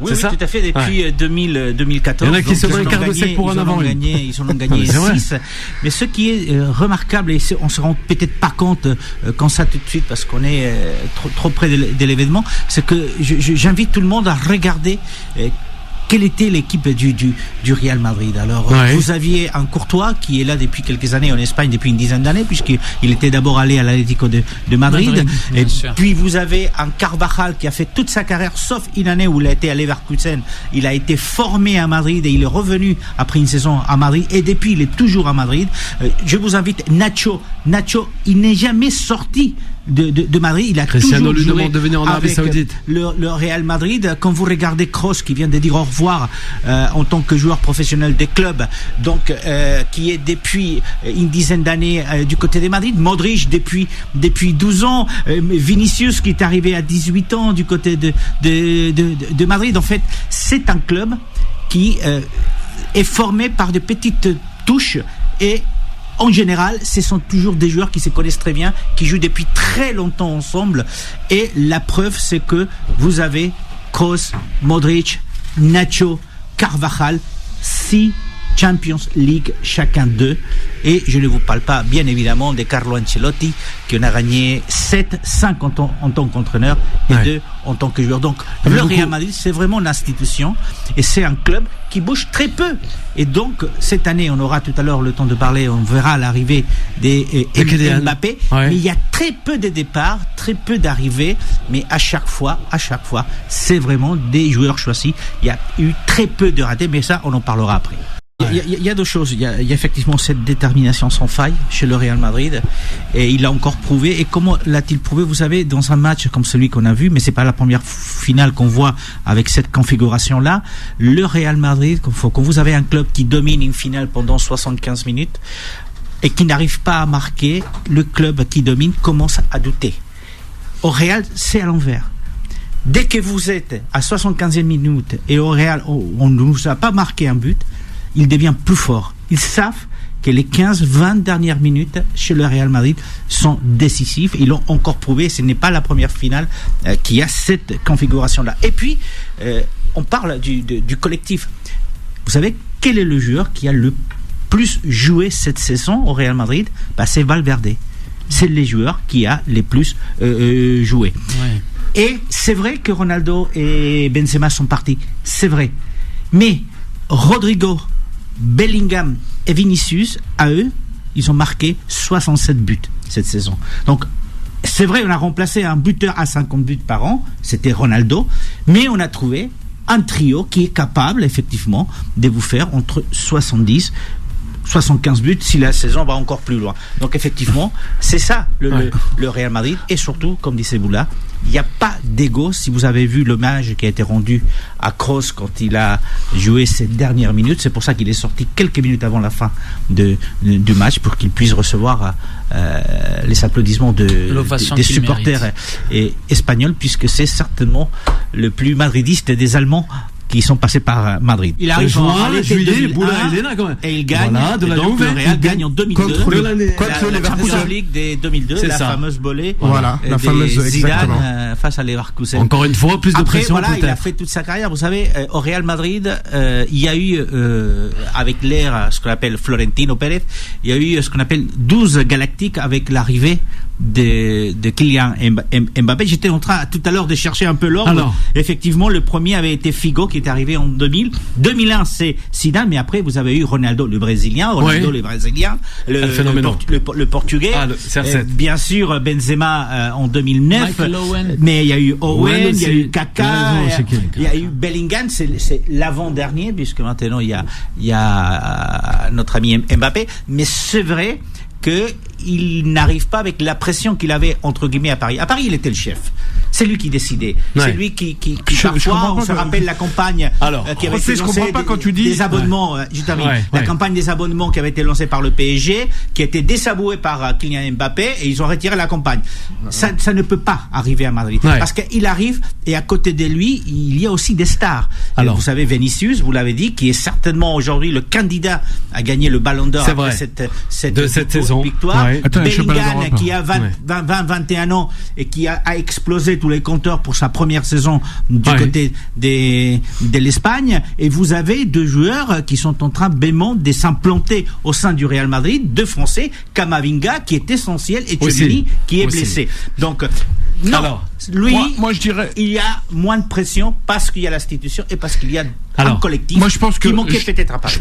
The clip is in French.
Oui, tout à fait, depuis 2014. Il y en a qui sont dans un quart de siècle pour en avoir une. Ils en ont gagné 6. Mais ce qui est remarquable, et on se rend peut-être pas compte quand ça tout de suite, parce qu'on est trop près de l'événement, c'est que j'invite tout le monde à regarder quelle était l'équipe du Real Madrid. Alors, vous aviez un Courtois qui est là depuis quelques années en Espagne, depuis une dizaine d'années, puisqu'il était d'abord allé à l'Atlético de Madrid. Et puis, vous avez un Carvajal qui a fait toute sa carrière, sauf une année où il a été à Leverkusen. Il a été formé à Madrid et il est revenu après une saison à Madrid. Et depuis, il est toujours à Madrid. Je vous invite, Nacho, il n'est jamais sorti de Madrid. Il a Cristiano toujours lui joué demande de venir en Arabie Saoudite. Le Real Madrid. Quand vous regardez Kroos qui vient de dire au revoir en tant que joueur professionnel des clubs, donc qui est depuis une dizaine d'années du côté de Madrid, Modric depuis 12 ans, Vinicius qui est arrivé à 18 ans du côté de Madrid. En fait, c'est un club qui est formé par de petites touches, et en général, ce sont toujours des joueurs qui se connaissent très bien, qui jouent depuis très longtemps ensemble. Et la preuve, c'est que vous avez Kroos, Modric, Nacho, Carvajal, 6 Champions League chacun d'eux. Et je ne vous parle pas, bien évidemment, de Carlo Ancelotti, qui en a gagné 7, 5 en tant qu'entraîneur et 2 en tant que joueur. Donc, le Real Madrid, c'est vraiment une institution et c'est un club qui bouge très peu. Et donc, cette année, on aura tout à l'heure le temps de parler, on verra l'arrivée des Mbappé. Mais il y a très peu de départs, très peu d'arrivées, mais à chaque fois, c'est vraiment des joueurs choisis. Il y a eu très peu de ratés, mais ça, on en parlera après. Il y a deux choses. Il y a effectivement cette détermination sans faille chez le Real Madrid, et il l'a encore prouvé. Et comment l'a-t-il prouvé? Vous savez, dans un match comme celui qu'on a vu, mais c'est pas la première finale qu'on voit avec cette configuration-là, le Real Madrid, quand vous avez un club qui domine une finale pendant 75 minutes et qui n'arrive pas à marquer, le club qui domine commence à douter. Au Real, c'est à l'envers. Dès que vous êtes à 75e minute et au Real, on ne vous a pas marqué un but, il devient plus fort. Ils savent que les 15-20 dernières minutes chez le Real Madrid sont décisives. Ils l'ont encore prouvé. Ce n'est pas la première finale qui a cette configuration-là. Et puis, on parle du collectif. Vous savez, quel est le joueur qui a le plus joué cette saison au Real Madrid? C'est Valverde. C'est le joueur qui a les plus joué. Et c'est vrai que Ronaldo et Benzema sont partis. C'est vrai. Mais Rodrigo, Bellingham et Vinicius, à eux, ils ont marqué 67 buts cette saison. Donc, c'est vrai, on a remplacé un buteur à 50 buts par an, c'était Ronaldo, mais on a trouvé un trio qui est capable, effectivement, de vous faire entre 70 75 buts si la saison va encore plus loin. Donc effectivement, c'est ça le Real Madrid. Et surtout, comme disait Boula, il n'y a pas d'ego. Si vous avez vu l'hommage qui a été rendu à Kroos quand il a joué ces dernières minutes, c'est pour ça qu'il est sorti quelques minutes avant la fin du match, pour qu'il puisse recevoir les applaudissements des supporters espagnols, puisque c'est certainement le plus madridiste des Allemands qui sont passés par Madrid. Il arrive en juillet, et il gagne. Voilà, donc le Real gagne en 2002 la Champions League des 2002, la fameuse volée. Voilà, la fameuse Zidane face à Leverkusen. Encore une fois, plus de pression. Voilà, il a fait toute sa carrière. Vous savez, au Real Madrid, il y a eu avec l'ère, ce qu'on appelle Florentino Pérez, il y a eu ce qu'on appelle 12 galactiques avec l'arrivée de Kylian Mbappé. J'étais en train tout à l'heure de chercher un peu l'ordre. Alors, effectivement, le premier avait été Figo, qui est arrivé en 2000. 2001, c'est Zidane, mais après vous avez eu Ronaldo le Brésilien, le Portugais, bien sûr Benzema en 2009, mais il y a eu Owen, il y a eu Kaka, il y a eu Bellingham, c'est l'avant-dernier, puisque maintenant il y a notre ami Mbappé. Mais c'est vrai qu'il n'arrive pas avec la pression qu'il avait entre guillemets à Paris. À Paris, il était le chef. C'est lui qui décidait. Ouais. C'est lui qui parfois, on se rappelle la campagne qui avait été lancée des abonnements. La campagne des abonnements qui avait été lancée par le PSG, qui a été désavouée par Kylian Mbappé, et ils ont retiré la campagne. Ça ne peut pas arriver à Madrid, parce qu'il arrive et à côté de lui, il y a aussi des stars. Vous savez, Vinicius, vous l'avez dit, qui est certainement aujourd'hui le candidat à gagner le Ballon d'Or après cette saison. Victoire. Ouais. Bellingham, qui a 21 ans et qui a explosé tous les compteurs pour sa première saison du côté de l'Espagne. Et vous avez 2 joueurs qui sont en train bément de s'implanter au sein du Real Madrid, 2 Français, Camavinga qui est essentiel et Tchouameni qui est blessé. Donc non, alors, lui, moi je dirais, il y a moins de pression parce qu'il y a l'institution et parce qu'il y a un collectif qui manquait peut-être à Paris.